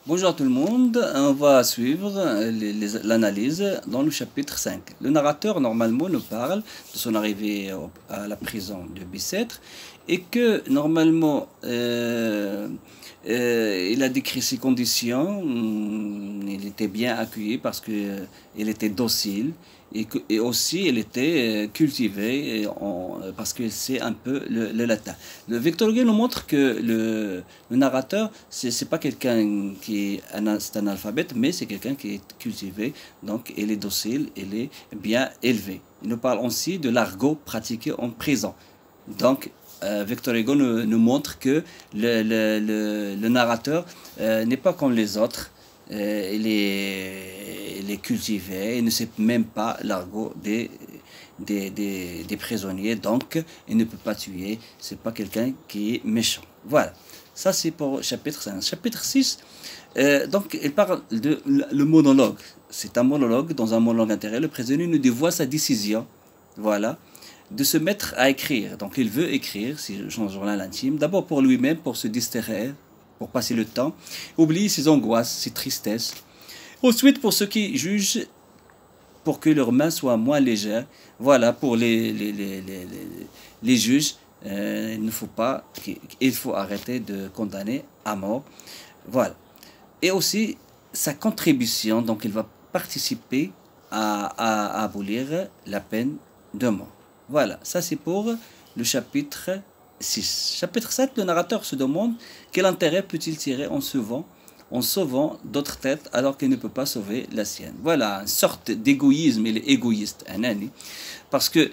Bonjour à tout le monde, on va suivre l'analyse dans le chapitre 5. Le narrateur normalement nous parle de son arrivée à la prison de Bicêtre et que normalement il a décrit ses conditions, il était bien accueilli parce qu'il était docile et aussi il était cultivé parce qu'il sait un peu le latin. Le Victor Hugo nous montre que le narrateur, c'est pas quelqu'un qui est un analphabète, mais c'est quelqu'un qui est cultivé, donc il est docile, il est bien élevé. Il nous parle aussi de l'argot pratiqué en prison. Donc, Victor Hugo nous montre que le narrateur n'est pas comme les autres. Il est cultivé, il ne sait même pas l'argot des prisonniers, donc il ne peut pas tuer. C'est pas quelqu'un qui est méchant. Voilà. Ça, c'est pour chapitre 5. Chapitre 6, donc, il parle de le monologue. C'est un monologue. Dans un monologue intérieur, le prisonnier nous dévoile sa décision. Voilà, de se mettre à écrire. Donc il veut écrire son journal intime, d'abord pour lui-même, pour se distraire, pour passer le temps, oublier ses angoisses, ses tristesses. Ensuite, pour ceux qui jugent, pour que leurs mains soient moins légères. Voilà, pour les juges, il faut arrêter de condamner à mort. Voilà. Et aussi, sa contribution, donc il va participer à abolir la peine de mort. Voilà, ça c'est pour le chapitre 6. Chapitre 7, le narrateur se demande quel intérêt peut-il tirer en sauvant d'autres têtes alors qu'il ne peut pas sauver la sienne. Voilà, une sorte d'égoïsme, il est égoïste, parce que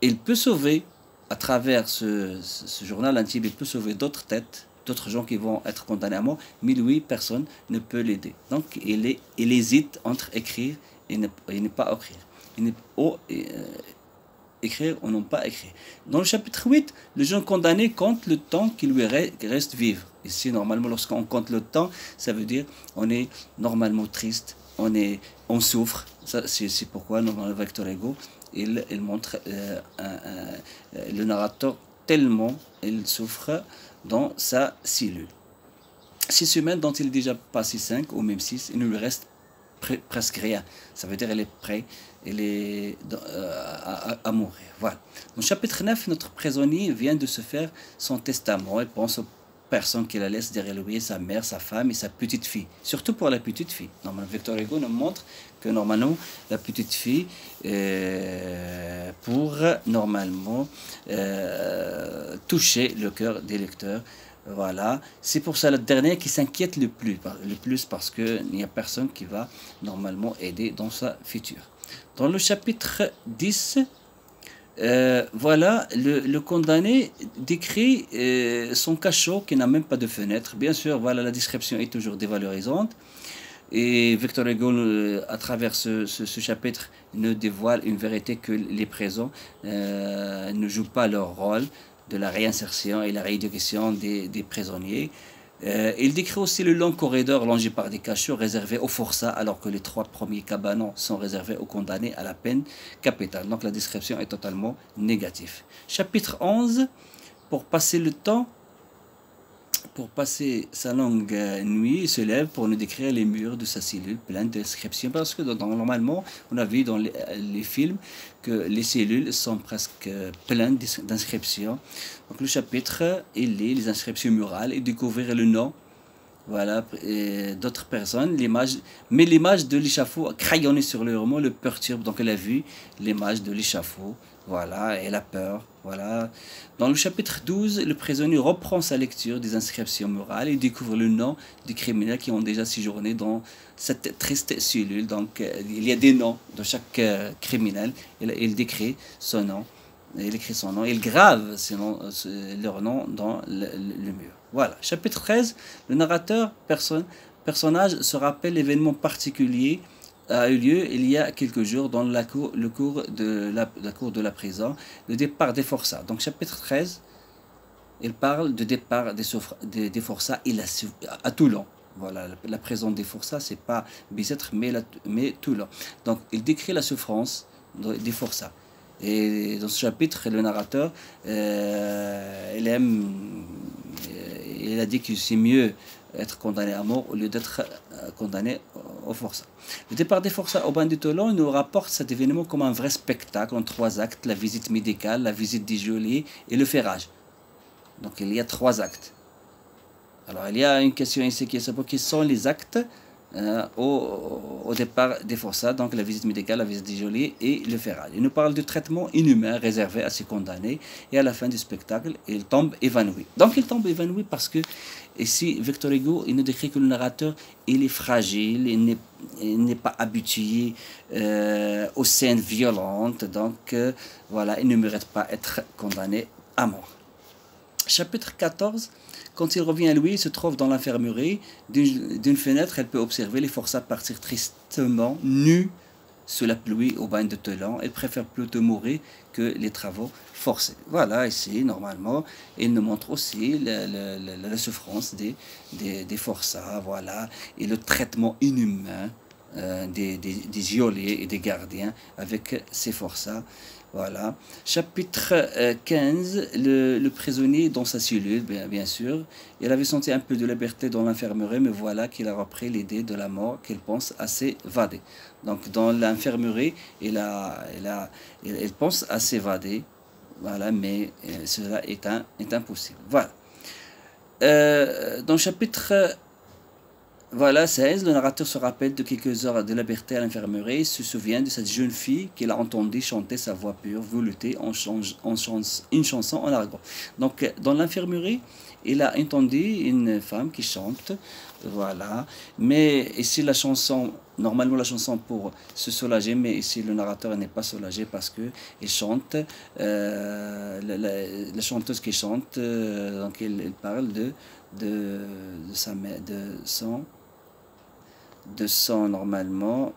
il peut sauver, à travers ce journal intime, il peut sauver d'autres têtes, d'autres gens qui vont être condamnés à mort, mais lui, personne ne peut l'aider. Donc il hésite entre écrire et ne pas écrire. Écrire ou non pas écrire. Dans le chapitre 8, le jeune condamné compte le temps qui lui reste vivre. Ici, normalement, lorsqu'on compte le temps, ça veut dire on est normalement triste, on souffre. C'est pourquoi, normalement, Victor Hugo, il montre le narrateur tellement il souffre dans sa cellule. 6 semaines dont il est déjà passé 5 ou même 6, il ne lui reste presque rien. Ça veut dire qu'elle est prêt, elle est à mourir. Voilà. Dans le chapitre 9, notre prisonnier vient de se faire son testament. Il pense aux personnes qu'il la laisse derrière lui, sa mère, sa femme et sa petite fille. Surtout pour la petite fille. Normalement, Victor Hugo nous montre que normalement, la petite fille, pour normalement toucher le cœur des lecteurs. Voilà, c'est pour ça le dernier qui s'inquiète le plus parce qu'il n'y a personne qui va normalement aider dans sa future. Dans le chapitre 10, voilà, le condamné décrit son cachot qui n'a même pas de fenêtre. Bien sûr, voilà, la description est toujours dévalorisante. Et Victor Hugo, à travers ce chapitre, nous dévoile une vérité que les prisons ne jouent pas leur rôle de la réinsertion et la rééducation des prisonniers. Il décrit aussi le long corridor longé par des cachots réservés aux forçats, alors que les 3 premiers cabanons sont réservés aux condamnés à la peine capitale. Donc la description est totalement négative. Chapitre 11, pour passer le temps, pour passer sa longue nuit, il se lève pour nous décrire les murs de sa cellule pleine d'inscriptions. Parce que normalement, on a vu dans les films que les cellules sont presque pleines d'inscriptions. Donc le chapitre, il lit les inscriptions murales et découvrir le nom. Voilà, d'autres personnes, mais l'image de l'échafaud crayonnée sur le roman le perturbe. Donc elle a vu l'image de l'échafaud. Voilà, et la peur. Voilà. Dans le chapitre 12, le prisonnier reprend sa lecture des inscriptions murales et découvre le nom des criminels qui ont déjà séjourné dans cette triste cellule. Donc, il y a des noms de chaque criminel. Il décrit son nom. Il écrit son nom. Il grave leur nom dans le mur. Voilà. Chapitre 13, le narrateur, personnage, se rappelle l'événement particulier a eu lieu il y a quelques jours dans la cour de la prison, le départ des forçats. Donc chapitre 13, il parle de départ des forçats à Toulon. Voilà, la prison des forçats, c'est pas Bicêtre, mais Toulon. Donc il décrit la souffrance des forçats. Et dans ce chapitre, le narrateur, il il a dit que c'est mieux être condamné à mort au lieu d'être condamné au forçat. Le départ des forçats au bain de Toulon nous rapporte cet événement comme un vrai spectacle en 3 actes, la visite médicale, la visite du geôlier et le ferrage. Donc il y a 3 actes. Alors il y a une question ici qui est savoir quels sont les actes au départ des forçats, donc la visite médicale, la visite du geôlier et le ferrage. Il nous parle du traitement inhumain réservé à ces condamnés et à la fin du spectacle, il tombe évanoui. Donc il tombe évanoui parce que ici, Victor Hugo, il nous décrit que le narrateur, il est fragile, il n'est pas habitué aux scènes violentes, donc voilà, il ne mérite pas être condamné à mort. Chapitre 14. Quand il revient à lui, il se trouve dans l'infirmerie. D'une fenêtre, elle peut observer les forçats partir tristement, nus, sous la pluie au bain de Toulon. Elle préfère plutôt mourir que les travaux forcés. Voilà, ici, normalement, il nous montre aussi la souffrance des forçats, voilà, et le traitement inhumain des geôliers et des gardiens avec ces forçats. Voilà. Chapitre 15, le prisonnier dans sa cellule, bien sûr. Il avait senti un peu de liberté dans l'infirmerie, mais voilà qu'il a repris l'idée de la mort qu'il pense à s'évader. Donc dans l'infirmerie, il pense à s'évader, voilà, mais cela est impossible. Voilà. Dans le chapitre voilà, 16, le narrateur se rappelle de quelques heures de liberté à l'infirmerie. Il se souvient de cette jeune fille qu'il a entendue chanter sa voix pure, veloutée, une chanson en argot. Donc, dans l'infirmerie, il a entendu une femme qui chante, voilà. Mais ici, la chanson, normalement la chanson pour se soulager, mais ici, le narrateur n'est pas soulagé parce qu'il chante, la chanteuse qui chante, donc il parle de son normalement